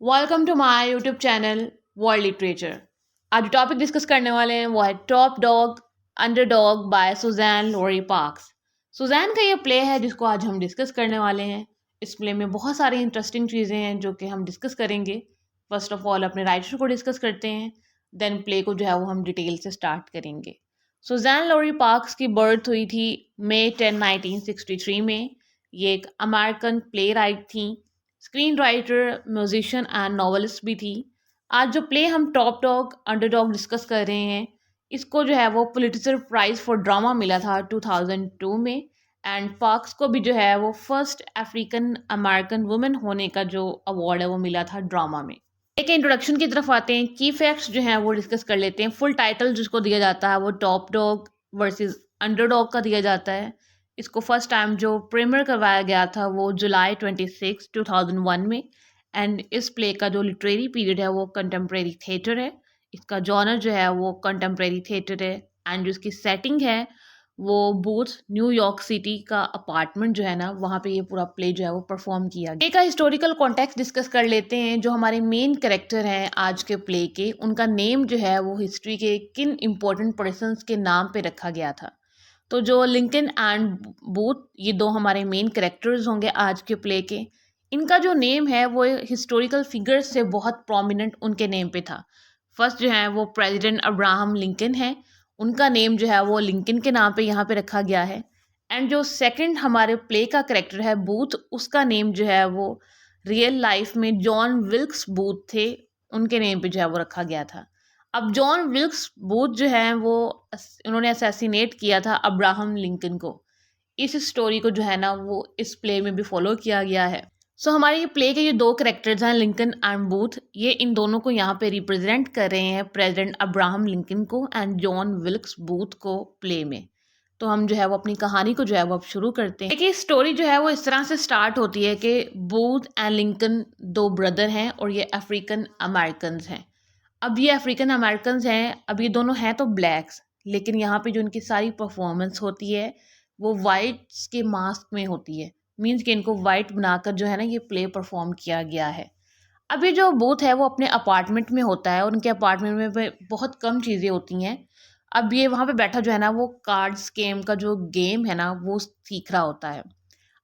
Welcome to my YouTube channel world literature. आज जो topic discuss करने वाले हैं वो है top dog underdog by Suzan Lori Parks. Suzan का ये प्ले है जिसको आज हम डिस्कस करने वाले हैं। इस प्ले में बहुत सारी इंटरेस्टिंग चीज़ें हैं जो कि हम डिस्कस करेंगे। फर्स्ट ऑफ ऑल अपने राइटर को डिस्कस करते हैं, देन प्ले को जो है वो हम डिटेल से स्टार्ट करेंगे। सुजैन लोरी पार्क्स की बर्थ हुई थी May 10, 1963 में। ये एक अमेरिकन प्ले राइट थी, screen writer, musician and novelist भी थी। आज जो प्ले हम टॉप डॉग अंडरडॉग डिस्कस कर रहे हैं, इसको जो है वो पुलिट्जर प्राइज़ फॉर ड्रामा मिला था 2002 में। एंड पार्क्स को भी जो है वो फर्स्ट अफ्रीकन अमेरिकन वुमेन होने का जो अवार्ड है वो मिला था ड्रामा में। एक इंट्रोडक्शन की तरफ आते हैं, की फैक्ट्स जो हैं वो डिस्कस कर लेते हैं। फुल टाइटल जिसको दिया जाता है वो टॉप डॉग वर्सेस अंडरडॉग का दिया जाता है। इसको फर्स्ट टाइम जो प्रीमियर करवाया गया था वो जुलाई 26, 2001 में। एंड इस प्ले का जो लिटरेरी पीरियड है वो कंटेम्प्रेरी थिएटर है। इसका जॉनर जो है वो कंटेम्प्रेरी थिएटर है। एंड जो इसकी सेटिंग है वो बूथ न्यूयॉर्क सिटी का अपार्टमेंट जो है ना, वहाँ पे ये पूरा प्ले जो है वो परफॉर्म किया गया। प्ले का हिस्टोरिकल कॉन्टेक्स्ट डिस्कस कर लेते हैं। जो हमारे मेन कैरेक्टर हैं आज के प्ले के, उनका नेम जो है वो हिस्ट्री के किन इम्पोर्टेंट पर्सन्स के नाम पे रखा गया था। तो जो लिंकन एंड बूथ, ये दो हमारे मेन कैरेक्टर्स होंगे आज के प्ले के। इनका जो नेम है वो हिस्टोरिकल फिगर्स से बहुत प्रोमिनेंट उनके नेम पे था। फर्स्ट जो है वो प्रेसिडेंट अब्राहम लिंकन है, उनका नेम जो है वो लिंकन के नाम पे यहाँ पे रखा गया है। एंड जो सेकंड हमारे प्ले का कैरेक्टर है बूथ, उसका नेम जो है वो रियल लाइफ में जॉन विल्क्स बूथ थे, उनके नेम पे जो है वो रखा गया था। अब जॉन विल्क्स बूथ जो है वो उन्होंने असैसिनेट किया था अब्राहम लिंकन को। इस स्टोरी को जो है ना वो इस प्ले में भी फॉलो किया गया है। सो हमारे ये प्ले के ये दो कैरेक्टर्स हैं लिंकन एंड बूथ, ये इन दोनों को यहाँ पे रिप्रेजेंट कर रहे हैं, प्रेसिडेंट अब्राहम लिंकन को एंड जॉन विल्क्स बूथ को प्ले में। तो हम जो है वो अपनी कहानी को जो है वो अब शुरू करते हैं। देखिए स्टोरी जो है वो इस तरह से स्टार्ट होती है कि बूथ एंड लिंकन दो ब्रदर हैं और ये अफ्रीकन अमेरिकन हैं। अब ये अफ्रीकन अमेरिकन हैं, अब ये दोनों हैं तो ब्लैक्स, लेकिन यहाँ पे जो इनकी सारी परफॉर्मेंस होती है वो वाइट्स के मास्क में होती है। मीन्स कि इनको वाइट बनाकर जो है ना ये प्ले परफॉर्म किया गया है। अब ये जो बूथ है वो अपने अपार्टमेंट में होता है और उनके अपार्टमेंट में बहुत कम चीज़ें होती हैं। अब ये वहाँ पे बैठा जो है ना वो कार्ड स्केम का जो गेम है ना वो सीख रहा होता है।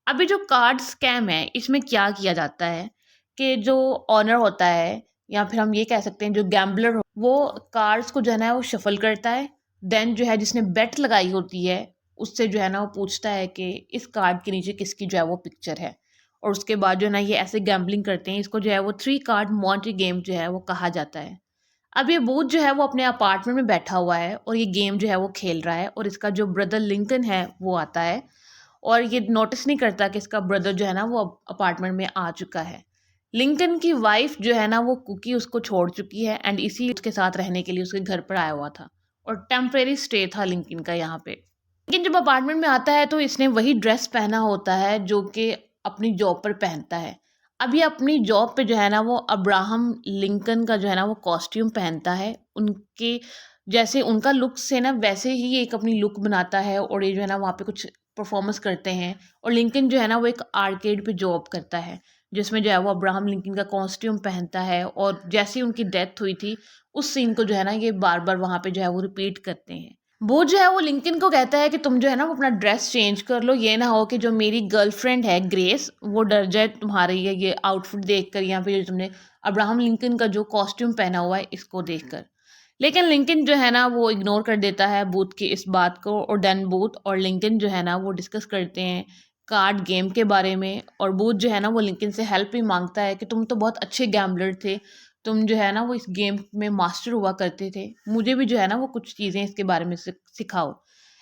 अभी जो कार्ड स्कैम है इसमें क्या किया जाता है कि जो ऑनर होता है, या फिर हम ये कह सकते हैं जो गैम्बलर, वो कार्ड्स को जो है ना वो शफल करता है। देन जो है जिसने बेट लगाई होती है उससे जो है ना वो पूछता है कि इस कार्ड के नीचे किसकी जो है वो पिक्चर है। और उसके बाद जो है ना ये ऐसे गैम्बलिंग करते हैं। इसको जो है वो 3 कार्ड मॉन्टी गेम जो है वो कहा जाता है। अब ये बूथ जो है वो अपने अपार्टमेंट में बैठा हुआ है और ये गेम जो है वो खेल रहा है, और इसका जो ब्रदर लिंकन है वो आता है और ये नोटिस नहीं करता कि इसका ब्रदर जो है ना वो अपार्टमेंट में आ चुका है। लिंकन की वाइफ जो है ना वो कुकी उसको छोड़ चुकी है एंड इसी उसके साथ रहने के लिए उसके घर पर आया हुआ था और टेम्परेरी स्टे था लिंकन का यहाँ पे। लेकिन जब अपार्टमेंट में आता है तो इसने वही ड्रेस पहना होता है जो कि अपनी जॉब पर पहनता है। अब ये अपनी जॉब पे जो है ना वो अब्राहम लिंकन का जो है ना वो कॉस्ट्यूम पहनता है। उनके जैसे उनका लुक से ना वैसे ही ये एक अपनी लुक बनाता है और ये जो है ना वहाँ पे कुछ परफॉर्मेंस करते हैं। और लिंकन जो है ना वो एक आर्केड पे जॉब करता है जिसमें जो है वो अब्राहम लिंकन का कॉस्ट्यूम पहनता है। और जैसे ही उनकी डेथ हुई थी उस सीन को जो है ना ये बार बार वहाँ पे जो है वो रिपीट करते हैं। वो जो है वो लिंकन को कहता है कि तुम जो है ना वो अपना ड्रेस चेंज कर लो, ये ना हो कि जो मेरी गर्लफ्रेंड है ग्रेस वो डर जाए तुम्हारे ये आउटफिट देखकर, या फिर तुमने अब्राहम लिंकन का जो कॉस्ट्यूम पहना हुआ है इसको देखकर। लेकिन लिंकन जो है ना वो इग्नोर कर देता है बूथ की इस बात को। और देन बूथ और लिंकन जो है ना वो डिस्कस करते हैं कार्ड गेम के बारे में। और बूथ जो है ना वो लिंकन से हेल्प भी मांगता है कि तुम तो बहुत अच्छे गैम्बलर थे, तुम जो है ना वो इस गेम में मास्टर हुआ करते थे, मुझे भी जो है ना वो कुछ चीज़ें इसके बारे में सिखाओ।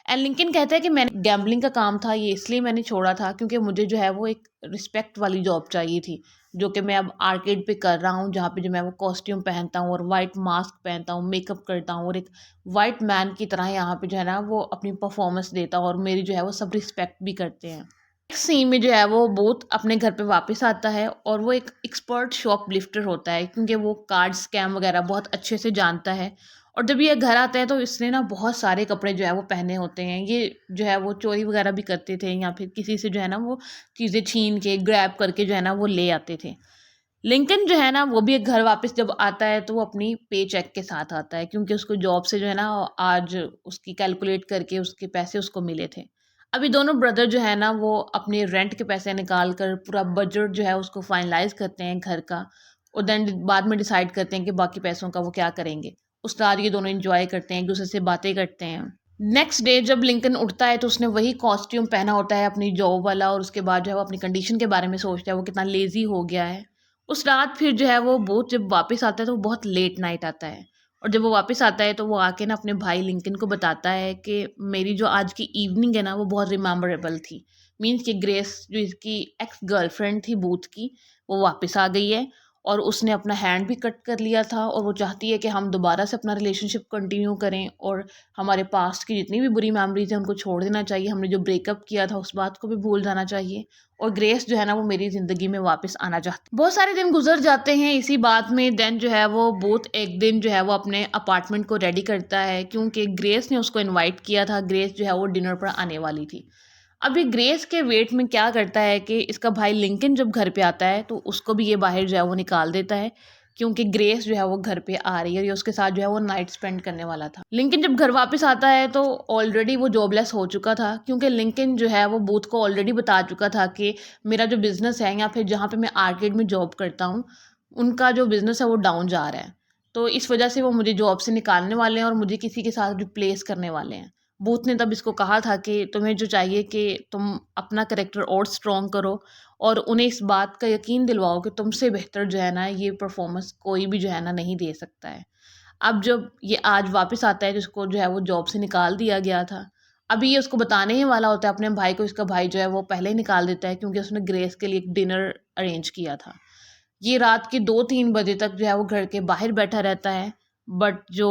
एंड लिंकन कहता है कि मैंने गैम्बलिंग का काम था ये इसलिए मैंने छोड़ा था क्योंकि मुझे जो है वो एक रिस्पेक्ट वाली जॉब चाहिए थी, जो कि मैं अब आर्केड पे कर रहा हूँ, जहाँ पे जो मैं वो कॉस्ट्यूम पहनता हूँ और वाइट मास्क पहनता हूँ, मेकअप करता हूँ और एक वाइट मैन की तरह यहाँ पे जो है ना वो अपनी परफॉर्मेंस देता हूँ और मेरी जो है वो सब रिस्पेक्ट भी करते हैं। एक सीन में जो है वो बोथ अपने घर पे वापस आता है और वो एक एक्सपर्ट शॉप लिफ्टर होता है क्योंकि वो कार्ड स्कैम वगैरह बहुत अच्छे से जानता है। और जब ये घर आता है तो इसने ना बहुत सारे कपड़े जो है वो पहने होते हैं। ये जो है वो चोरी वगैरह भी करते थे या फिर किसी से जो है ना वो चीज़ें छीन के ग्रैब करके जो है ना वो ले आते थे। लिंकन जो है ना वो भी एक घर वापस जब आता है तो वो अपनी पे चेक के साथ आता है, क्योंकि उसको जॉब से जो है ना आज उसकी कैलकुलेट करके उसके पैसे उसको मिले थे। अभी दोनों ब्रदर जो है ना वो अपने रेंट के पैसे निकाल कर पूरा बजट जो है उसको फाइनलाइज करते हैं घर का, और देन बाद में डिसाइड करते हैं कि बाकी पैसों का वो क्या करेंगे। उस रात ये दोनों एंजॉय करते हैं, एक दूसरे से बातें करते हैं। नेक्स्ट डे जब लिंकन उठता है तो उसने वही कॉस्ट्यूम पहना होता है अपनी जॉब वाला, और उसके बाद जो है वो अपनी कंडीशन के बारे में सोचता है, वो कितना लेजी हो गया है। उस रात फिर जो है वो बहुत जब वापस आता है तो वो बहुत लेट नाइट आता है, और जब वो वापस आता है तो वो आके ना अपने भाई लिंकन को बताता है कि मेरी जो आज की इवनिंग है ना वो बहुत रिमेम्बरेबल थी। मीन्स कि ग्रेस जो इसकी एक्स गर्लफ्रेंड थी बूथ की, वो वापस आ गई है, और उसने अपना हैंड भी कट कर लिया था, और वो चाहती है कि हम दोबारा से अपना रिलेशनशिप कंटिन्यू करें, और हमारे पास्ट की जितनी भी बुरी मेमोरीज हैं उनको छोड़ देना चाहिए, हमने जो ब्रेकअप किया था उस बात को भी भूल जाना चाहिए, और ग्रेस जो है ना वो मेरी ज़िंदगी में वापस आना चाहती। बहुत सारे दिन गुजर जाते हैं इसी बात में। देन जो है वो बोथ एक दिन जो है वो अपने अपार्टमेंट को रेडी करता है, क्योंकि ग्रेस ने उसको इनवाइट किया था। ग्रेस जो है वो डिनर पर आने वाली थी। अभी ग्रेस के वेट में क्या करता है कि इसका भाई लिंकन जब घर पे आता है तो उसको भी ये बाहर जो है वो निकाल देता है, क्योंकि ग्रेस जो है वो घर पे आ रही है और ये उसके साथ जो है वो नाइट स्पेंड करने वाला था। लिंकन जब घर वापस आता है तो ऑलरेडी वो जॉबलेस हो चुका था, क्योंकि लिंकन जो है वो बूथ को ऑलरेडी बता चुका था कि मेरा जो बिज़नेस है या फिर जहाँ पे मैं आर्केड में जॉब करता हूँ उनका जो बिज़नेस है वो डाउन जा रहा है। तो इस वजह से वो मुझे जॉब से निकालने वाले हैं और मुझे किसी के साथ रिप्लेस करने वाले हैं। बूथ ने तब इसको कहा था कि तुम्हें जो चाहिए कि तुम अपना कैरेक्टर और स्ट्रॉन्ग करो और उन्हें इस बात का यकीन दिलवाओ कि तुमसे बेहतर जो है ना ये परफॉर्मेंस कोई भी जो है ना नहीं दे सकता है। अब जब ये आज वापस आता है जिसको जो है वो जॉब से निकाल दिया गया था, अभी ये उसको बताने ही वाला होता है अपने भाई को। इसका भाई जो है वो पहले ही निकाल देता है, क्योंकि उसने ग्रेस के लिए एक डिनर अरेंज किया था। ये रात के 2-3 बजे तक जो है वो घर के बाहर बैठा रहता है, बट जो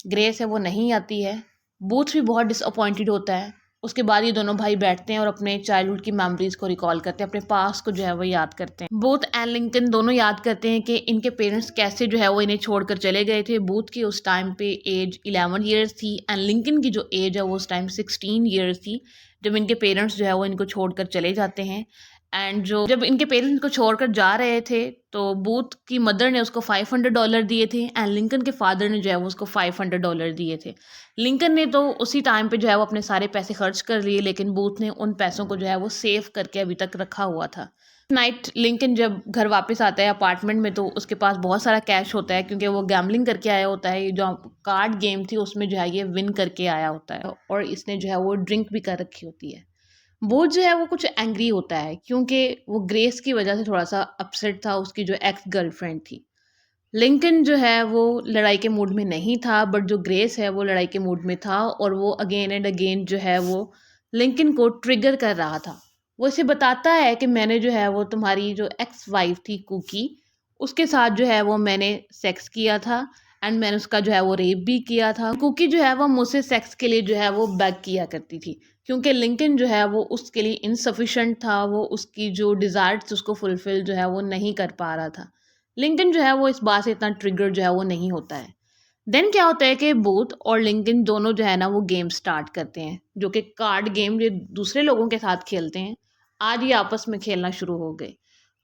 ग्रेस है वो नहीं आती है। बूथ भी बहुत डिसअपॉइंटेड होता है। उसके बाद ये दोनों भाई बैठते हैं और अपने चाइल्डहुड की मेमोरीज को रिकॉल करते हैं, अपने पास को जो है वो याद करते हैं। बूथ एंड लिंकन दोनों याद करते हैं कि इनके पेरेंट्स कैसे जो है वो इन्हें छोड़कर चले गए थे। बूथ की उस टाइम पे एज 11 ईयर्स थी एंड लिंकन की जो एज है वो उस टाइम 16 ईयर्स थी जब इनके पेरेंट्स जो है वो इनको छोड़कर चले जाते हैं। एंड जो जब इनके पेरेंट्स को छोड़कर जा रहे थे तो बूथ की मदर ने उसको $500 दिए थे एंड लिंकन के फादर ने जो है वो उसको $500 दिए थे। लिंकन ने तो उसी टाइम पे जो है वो अपने सारे पैसे खर्च कर लिए, लेकिन बूथ ने उन पैसों को जो है वो सेव करके अभी तक रखा हुआ था। नाइट लिंकन जब घर वापस आता है अपार्टमेंट में तो उसके पास बहुत सारा कैश होता है, क्योंकि वो गैम्बलिंग करके आया होता है। ये जो कार्ड गेम थी उसमें जो है ये विन करके आया होता है, और इसने जो है वो ड्रिंक भी कर रखी होती है। वो जो है वो कुछ एंग्री होता है, क्योंकि वो ग्रेस की वजह से थोड़ा सा अपसेट था, उसकी जो एक्स गर्लफ्रेंड थी। लिंकन जो है वो लड़ाई के मूड में नहीं था, बट जो ग्रेस है वो लड़ाई के मूड में था, और वो अगेन एंड अगेन जो है वो लिंकन को ट्रिगर कर रहा था। वो इसे बताता है कि मैंने जो है वो तुम्हारी जो एक्स वाइफ थी कुकी, उसके साथ जो है वो मैंने सेक्स किया था एंड मैंने उसका जो है वो रेप भी किया था। कुकी जो है वो मुझसे सेक्स के लिए जो है वो बेग किया करती थी, क्योंकि लिंकन जो है वो उसके लिए इनसफिशेंट था, वो उसकी जो डिज़ायर्स उसको फुलफ़िल जो है वो नहीं कर पा रहा था। लिंकन जो है वो इस बात से इतना ट्रिगर जो है वो नहीं होता है। देन क्या होता है कि बूथ और लिंकन दोनों जो है ना वो गेम स्टार्ट करते हैं, जो कि कार्ड गेम जो दूसरे लोगों के साथ खेलते हैं। आज ये आपस में खेलना शुरू हो गए।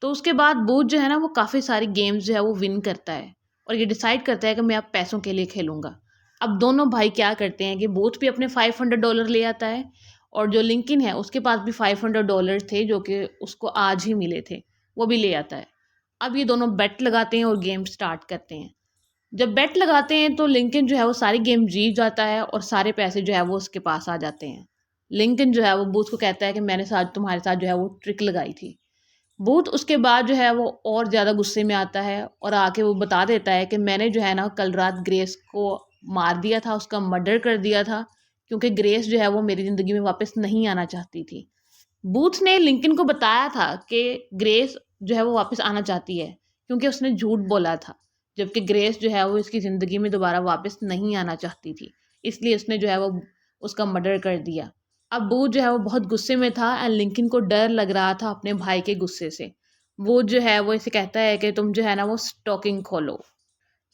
तो उसके बाद बूथ जो है ना वो काफ़ी सारी गेम्स जो है वो विन करता है, और ये डिसाइड करता है कि मैं अब पैसों के लिए खेलूँगा। अब दोनों भाई क्या करते हैं कि बूथ भी अपने $500 ले आता है, और जो लिंकन है उसके पास भी $500 थे जो कि उसको आज ही मिले थे, वो भी ले आता है। अब ये दोनों बेट लगाते हैं और गेम स्टार्ट करते हैं। जब बेट लगाते हैं तो लिंकन जो है वो सारी गेम जीत जाता है और सारे पैसे जो है वो उसके पास आ जाते हैं। लिंकन जो है वो बूथ को कहता है कि मैंने साथ तुम्हारे साथ जो है वो ट्रिक लगाई थी। बूथ उसके बाद जो है वो और ज़्यादा गुस्से में आता है और आके वो बता देता है कि मैंने जो है ना कल रात ग्रेस को मार दिया था, उसका मर्डर कर दिया था, क्योंकि ग्रेस जो है वो मेरी ज़िंदगी में वापस नहीं आना चाहती थी। बूथ ने लिंकन को बताया था कि ग्रेस जो है वो वापस आना चाहती है, क्योंकि उसने झूठ बोला था, जबकि ग्रेस जो है वो इसकी ज़िंदगी में दोबारा वापस नहीं आना चाहती थी, इसलिए उसने जो है वो उसका मर्डर कर दिया। अब बूथ जो है वो बहुत गुस्से में था एंड लिंकन को डर लग रहा था अपने भाई के गुस्से से। वो जो है वो इसे कहता है कि तुम जो है ना वो स्टॉकिंग खोलो।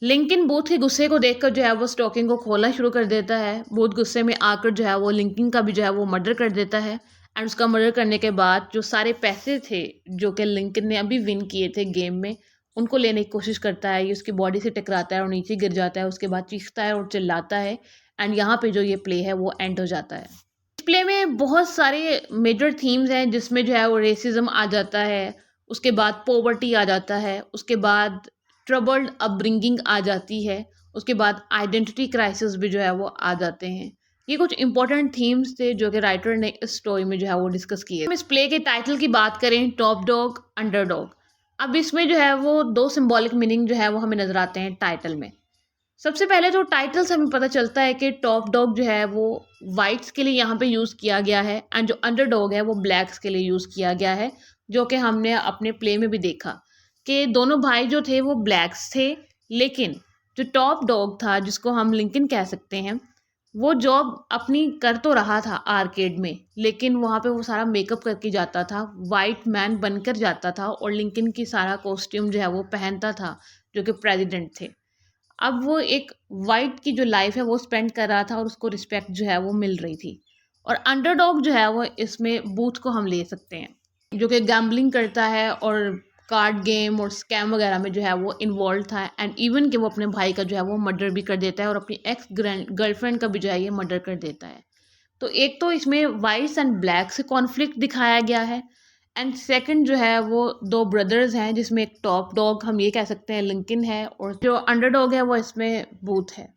लिंकन बूथ के गुस्से को देखकर जो है वो स्टॉकिंग को खोलना शुरू कर देता है। बूथ गुस्से में आकर जो है वो लिंकन का भी जो है वो मर्डर कर देता है, एंड उसका मर्डर करने के बाद जो सारे पैसे थे जो कि लिंकन ने अभी विन किए थे गेम में, उनको लेने की कोशिश करता है, ये उसकी बॉडी से टकराता है और नीचे गिर जाता है, उसके बाद चीखता है और चिल्लाता है एंड यहाँ पे जो ये प्ले है वो एंड हो जाता है। इस प्ले में बहुत सारे मेजर थीम्स हैं जिसमें जो है वो रेसिज्म आ जाता है, उसके बाद पॉवर्टी आ जाता है, उसके बाद ट्रबल्ड अपब्रिंगिंग आ जाती है, उसके बाद आइडेंटिटी क्राइसिस भी जो है वो आ जाते हैं। ये कुछ इंपॉर्टेंट थीम्स थे जो कि राइटर ने इस स्टोरी में जो है वो डिस्कस किए। हम इस प्ले के टाइटल की बात करें, टॉप डॉग अंडर डॉग, अब इसमें जो है वो दो सिंबॉलिक मीनिंग जो है वो हमें नजर आते हैं टाइटल में। सबसे पहले जो टाइटल से हमें पता चलता है कि टॉप डॉग जो है वो वाइट्स के लिए यहाँ पे यूज़ किया गया है एंड जो अंडर डॉग है वो ब्लैक्स के लिए यूज़ किया गया है, जो कि हमने अपने प्ले में भी देखा कि दोनों भाई जो थे वो ब्लैक्स थे, लेकिन जो टॉप डॉग था जिसको हम लिंकन कह सकते हैं, वो जॉब अपनी कर तो रहा था आर्केड में, लेकिन वहाँ पे वो सारा मेकअप करके जाता था, वाइट मैन बनकर जाता था और लिंकन की सारा कॉस्ट्यूम जो है वो पहनता था जो कि प्रेसिडेंट थे। अब वो एक वाइट की जो लाइफ है वो स्पेंड कर रहा था और उसको रिस्पेक्ट जो है वो मिल रही थी। और अंडरडॉग जो है वो इसमें बूथ को हम ले सकते हैं जो कि गैम्बलिंग करता है और कार्ड गेम और स्कैम वगैरह में जो है वो इन्वॉल्व था एंड इवन कि वो अपने भाई का जो है वो मर्डर भी कर देता है और अपनी एक्स गर्लफ्रेंड का भी जो है ये मर्डर कर देता है। तो एक तो इसमें वाइट्स एंड ब्लैक से कॉन्फ्लिक्ट दिखाया गया है एंड सेकंड जो है वो दो ब्रदर्स हैं जिसमें एक टॉप डॉग हम ये कह सकते हैं लिंकन है और जो अंडरडॉग है वो इसमें बूथ है।